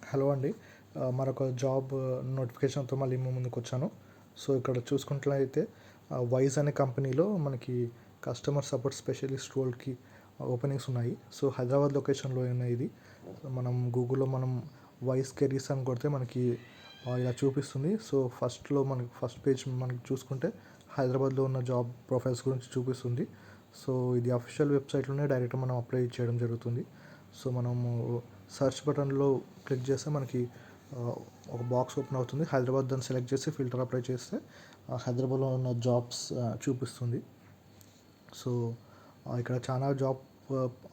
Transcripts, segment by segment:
Hello అండి. మరొక job నోటిఫికేషన్‌తో మళ్ళీ మీ ముందుకొచ్చాను. సో, ఇక్కడ చూసుకున్నట్లయితే వైజ్ అనే కంపెనీలో మనకి కస్టమర్ సపోర్ట్ స్పెషలిస్ట్ రోల్‌కి ఓపెనింగ్స్ ఉన్నాయి. సో, హైదరాబాద్ లొకేషన్‌లో ఉన్నాయి ఇది. గూగుల్‌లో వైజ్ కెరీర్స్ అని కొడితే మనకి ఇలా చూపిస్తుంది. సో, ఫస్ట్ పేజ్ మనకి చూసుకుంటే హైదరాబాద్‌లో ఉన్న జాబ్ ప్రొఫైల్స్ గురించి చూపిస్తుంది. సో, ఇది అఫీషియల్ వెబ్‌సైట్‌లోనే డైరెక్ట్‌గా మనం అప్లై చేయడం జరుగుతుంది. సో, మనము సెర్చ్ బటన్‌లో క్లిక్ చేస్తే మనకి ఆహ్, ఒక బాక్స్ ఓపెన్ అవుతుంది. హైదరాబాద్ దాన్ని సెలెక్ట్ చేసి ఫిల్టర్ అప్లై చేస్తే హైదరాబాద్‌లో ఉన్న జాబ్స్ చూపిస్తుంది. సో, ఇక్కడ చాలా జాబ్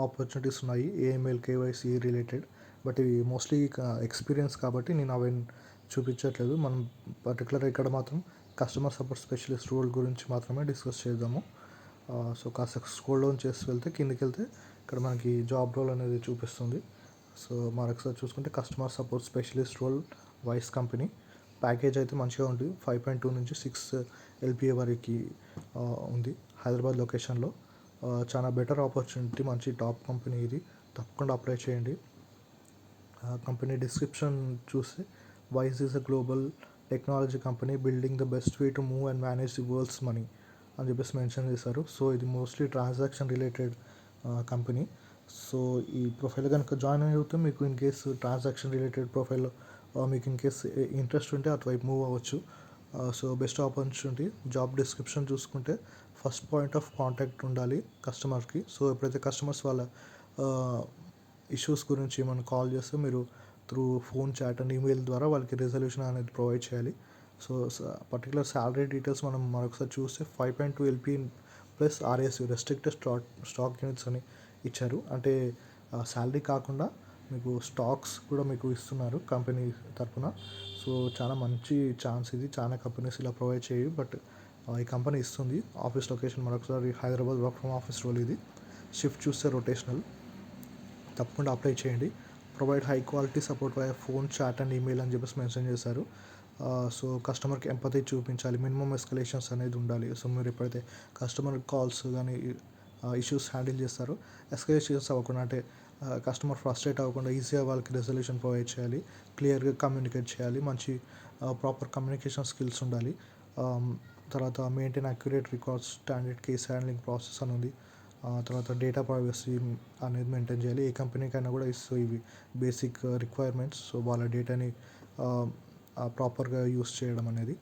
ఆపర్చునిటీస్ ఉన్నాయి. AML, KYC related. బట్ ఇవి మోస్ట్‌లీ ఎక్స్‌పీరియన్స్ కాబట్టి నేను అవేం చూపించట్లేదు. మనం పర్టిక్యులర్‌గా ఇక్కడ మాత్రం కస్టమర్ సపోర్ట్ స్పెషలిస్ట్ రోల్ గురించి మాత్రమే డిస్కస్ చేద్దాము. సో, కాస్త స్క్రోల్ డౌన్ చేసి వెళ్తే కిందకెళ్తే ఇక్కడ మనకి జాబ్ రోల్ అనేది చూపిస్తుంది. సో, మరొకసారి చూసుకుంటే customer support specialist role Wise company. Package అయితే మంచిగా ఉంది. 5.2 నుంచి 6 ఎల్‌పీఏ వరకి ఉంది. హైదరాబాద్ లొకేషన్‌లో చాలా బెటర్ ఆపర్చునిటీ. మంచి టాప్ కంపెనీ ఇది. తప్పకుండా అప్లై చేయండి. కంపెనీ డిస్క్రిప్షన్ చూస్తే Wise is a global technology company building the best way to move and manage the world's money అని చెప్పేసి మెన్షన్ చేశారు. సో, ఇది mostly transaction related company. So, ఈ ప్రొఫైల్ కనుక జాయిన్ అయితే మీకు in case transaction related profile మీకు in case interest ఉంటే అటువైపు మూవ్ అవ్వచ్చు. So, best opportunity. Job description చూసుకుంటే ఫస్ట్ పాయింట్ ఆఫ్ కాంటాక్ట్ ఉండాలి కస్టమర్కి. సో, ఎప్పుడైతే కస్టమర్స్ వాళ్ళ ఇష్యూస్ గురించి మనం కాల్ చేస్తే మీరు through phone chat and email ద్వారా వాళ్ళకి రెజల్యూషన్ అనేది ప్రొవైడ్ చేయాలి. సో, పర్టికులర్ శాలరీ డీటెయిల్స్ మనం మరొకసారి చూస్తే 5.2 LP plus RSU restricted stock units అని ఇచ్చారు. అంటే శాలరీ కాకుండా మీకు స్టాక్స్ కూడా మీకు ఇస్తున్నారు కంపెనీ తరపున. సో, చాలా మంచి ఛాన్స్ ఇది. చాలా కంపెనీస్ ఇలా ప్రొవైడ్ చేయవు. బట్ ఈ కంపెనీ ఇస్తుంది. ఆఫీస్ లొకేషన్ మరొకసారి Hyderabad work from office role ఇది. షిఫ్ట్ చూస్తే రొటేషనల్. తప్పకుండా అప్లై చేయండి. Provide high quality support via phone, chat and email అని చెప్పేసి మెన్షన్ చేశారు. సో, కస్టమర్కి ఎంపతి చూపించాలి. మినిమమ్ ఎస్కలేషన్స్ అనేది ఉండాలి. సో, మీరు ఎప్పుడైతే కస్టమర్ కాల్స్ కానీ ఇష్యూస్ హ్యాండిల్ చేస్తారో ఎస్కలేషన్స్ అవ్వకుండా, అంటే కస్టమర్ ఫ్రస్ట్రేట్ అవ్వకుండా ఈజీగా వాళ్ళకి రెజల్యూషన్ ప్రొవైడ్ చేయాలి. క్లియర్గా కమ్యూనికేట్ చేయాలి. మంచి ప్రాపర్ కమ్యూనికేషన్ స్కిల్స్ ఉండాలి. తర్వాత maintain accurate records, standard case handling process అని ఉంది. తర్వాత డేటా ప్రైవసీ అనేది మెయింటైన్ చేయాలి. ఏ కంపెనీకైనా కూడా ఇవి బేసిక్ రిక్వైర్మెంట్స్. సో, వాళ్ళ డేటాని ప్రాపర్గా యూస్ చేయడం అనేది.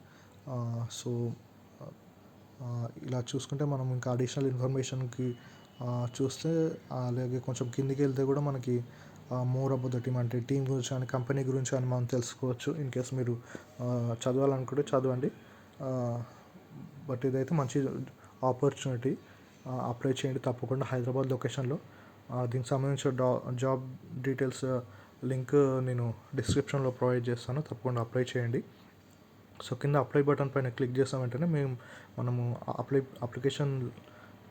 సో, ఇలా చూసుకుంటే మనం ఇంకా అడిషనల్ ఇన్ఫర్మేషన్కి చూస్తే అలాగే కొంచెం కిందికి వెళ్తే కూడా మనకి మోర్ అబౌట్ ద టీమ్, అంటే టీం గురించి కానీ కంపెనీ గురించి అని మనం తెలుసుకోవచ్చు. ఇన్ కేస్ మీరు చదవాలనుకుంటే చదవండి. బట్ ఇదైతే మంచి ఆపర్చునిటీ. అప్లై చేయండి తప్పకుండా హైదరాబాద్ లొకేషన్లో. దీనికి సంబంధించిన జాబ్ డీటెయిల్స్ లింక్ నేను డిస్క్రిప్షన్లో ప్రొవైడ్ చేస్తాను. తప్పకుండా అప్లై చేయండి. సో, కింద అప్లై బటన్ పైన క్లిక్ చేసాం వెంటనే మనము అప్లికేషన్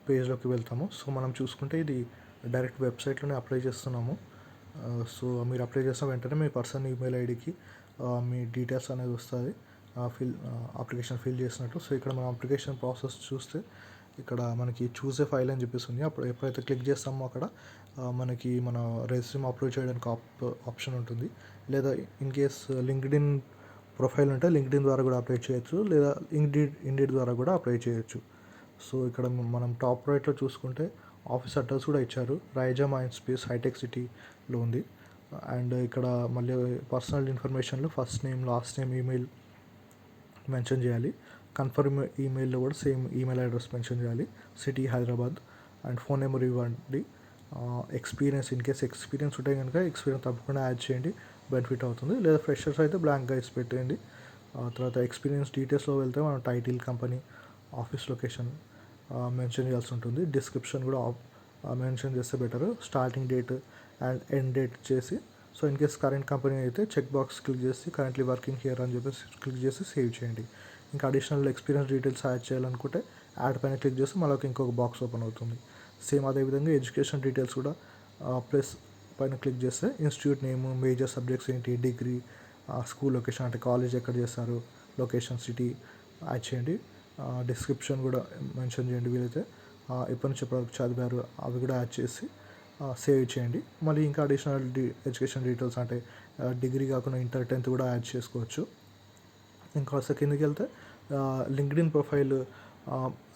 పేజ్లోకి వెళ్తాము. సో, మనం చూసుకుంటే ఇది డైరెక్ట్ వెబ్సైట్లోనే అప్లై చేస్తున్నాము. సో, మీరు అప్లై చేసిన వెంటనే మీ పర్సనల్ ఈమెయిల్ ఐడికి మీ డీటెయిల్స్ అనేది వస్తుంది. అప్లికేషన్ ఫిల్ చేసినట్టు. సో, ఇక్కడ మనం అప్లికేషన్ ప్రాసెస్ చూస్తే ఇక్కడ మనకి చూస్ ఏ ఫైల్ అని చెప్పేసి ఉంది. అప్పుడు ఎప్పుడైతే క్లిక్ చేస్తామో అక్కడ మనకి మన రెజ్యూమ్ అప్లోడ్ చేయడానికి ఆప్షన్ ఉంటుంది. లేదా ఇన్ కేస్ లింక్డ్ఇన్ ప్రొఫైల్ ఉంటే లింక్డ్ఇన్ ద్వారా కూడా అప్లై చేయొచ్చు. లేదా ఇండీడ్ ద్వారా కూడా అప్లై చేయొచ్చు. సో, ఇక్కడ మనం టాప్ రైట్లో చూసుకుంటే ఆఫీస్ అడ్రస్ కూడా ఇచ్చారు. రైజా మైండ్ స్పేస్ హైటెక్ సిటీలో ఉంది. అండ్ ఇక్కడ మళ్ళీ పర్సనల్ ఇన్ఫర్మేషన్లో first name, last name, email mention చేయాలి. కన్ఫర్మ్ ఈమెయిల్లో కూడా సేమ్ ఈమెయిల్ అడ్రస్ మెన్షన్ చేయాలి. City Hyderabad and phone number ఇవ్వండి. ఎక్స్పీరియన్స్ ఇన్ కేస్ ఎక్స్పీరియన్స్ ఉంటే కనుక ఎక్స్పీరియన్స్ తప్పకుండా యాడ్ చేయండి. బెనిఫిట్ అవుతుంది. లేదా ఫ్రెషర్స్ అయితే బ్లాంక్గా ఇసి పెట్టేయండి. తర్వాత ఎక్స్పీరియన్స్ డీటెయిల్స్లో వెళ్తే మనం title, company, office location mention చేయాల్సి ఉంటుంది. డిస్క్రిప్షన్ కూడా మెన్షన్ చేస్తే better. Starting date and end date చేసి, so in case current company అయితే చెక్ బాక్స్ క్లిక్ చేసి కరెంట్లీ వర్కింగ్ హియర్ అని చెప్పేసి క్లిక్ చేసి సేవ్ చేయండి. ఇంకా అడిషనల్ ఎక్స్పీరియన్స్ డీటెయిల్స్ యాడ్ చేయాలనుకుంటే యాడ్ పైన క్లిక్ చేసి మళ్ళీ ఇంకొక బాక్స్ ఓపెన్ అవుతుంది. సేమ్ అదేవిధంగా ఎడ్యుకేషన్ డీటెయిల్స్ కూడా ప్లస్ పైన క్లిక్ చేస్తే ఇన్స్టిట్యూట్ నేమ్, మేజర్ సబ్జెక్ట్స్ ఏంటి, డిగ్రీ, స్కూల్ లొకేషన్ అంటే కాలేజ్ ఎక్కడ చేస్తారు, లొకేషన్, సిటీ యాడ్ చేయండి. డిస్క్రిప్షన్ కూడా మెన్షన్ చేయండి వీలైతే. ఎప్పటి నుంచి ఎప్పటివరకు చదివారు అవి కూడా యాడ్ చేసి సేవ్ చేయండి. మళ్ళీ ఇంకా అడిషనల్ ఎడ్యుకేషన్ డీటెయిల్స్ అంటే డిగ్రీ కాకుండా ఇంటర్ 10th కూడా యాడ్ చేసుకోవచ్చు. ఇంకాస్త కిందకెళ్తే లింక్డ్ఇన్ ప్రొఫైల్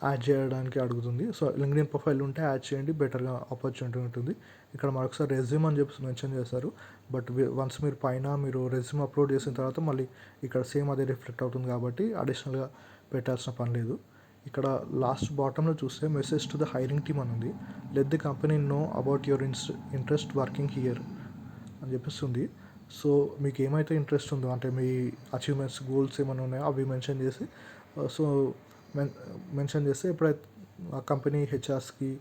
యాడ్ చేయడానికి అడుగుతుంది. సో లింక్డ్ఇన్ ప్రొఫైల్ ఉంటే యాడ్ చేయండి, బెటర్గా ఆపర్చునిటీ ఉంటుంది. ఇక్కడ మరొకసారి రెజ్యూమ్ అని చెప్పి మెన్షన్ చేశారు. బట్ వన్స్ మీరు పైన రెజ్యూమ్ అప్లోడ్ చేసిన తర్వాత మళ్ళీ ఇక్కడ సేమ్ అదే రిఫ్లెక్ట్ అవుతుంది కాబట్టి అడిషనల్గా పెట్టాల్సిన పని లేదు. ఇక్కడ లాస్ట్ బాటంలో చూస్తే message to the hiring team అని ఉంది. Let the company know about your interest working here అని చెప్పిస్తుంది. సో మీకు ఏమైతే ఇంట్రెస్ట్ ఉందో అంటే మీ అచీవ్మెంట్స్ గోల్స్ ఏమైనా ఉన్నాయో అవి మెన్షన్ చేసి సో మెన్షన్ చేస్తే ఎప్పుడైతే ఆ కంపెనీ హెచ్ఆర్స్కి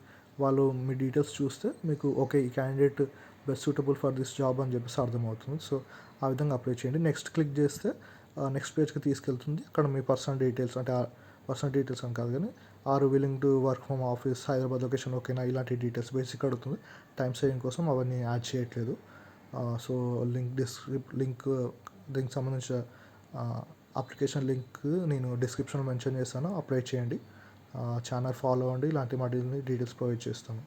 వాళ్ళు మీ డీటెయిల్స్ చూస్తే మీకు ఓకే ఈ candidate best suitable for this job అని చెప్పేసి అర్థమవుతుంది. సో ఆ విధంగా అప్లై చేయండి. నెక్స్ట్ క్లిక్ చేస్తే నెక్స్ట్ పేజ్కి తీసుకెళ్తుంది. అక్కడ మీ పర్సనల్ డీటెయిల్స్ అంటే పర్సనల్ డీటెయిల్స్ అని కాదు కానీ willing to work from office Hyderabad location ఓకేనా ఇలాంటి డీటెయిల్స్ బేసిక్ అడుగుతుంది. టైం సేవింగ్ కోసం అవన్నీ యాడ్ చేయట్లేదు. సో దీనికి సంబంధించిన అప్లికేషన్ లింక్ నేను డిస్క్రిప్షన్లో మెన్షన్ చేస్తాను. అప్లై చేయండి. ఛానల్ ఫాలో అవ్వండి. ఇలాంటి మరిన్ని డీటెయిల్స్ ప్రొవైడ్ చేస్తాను.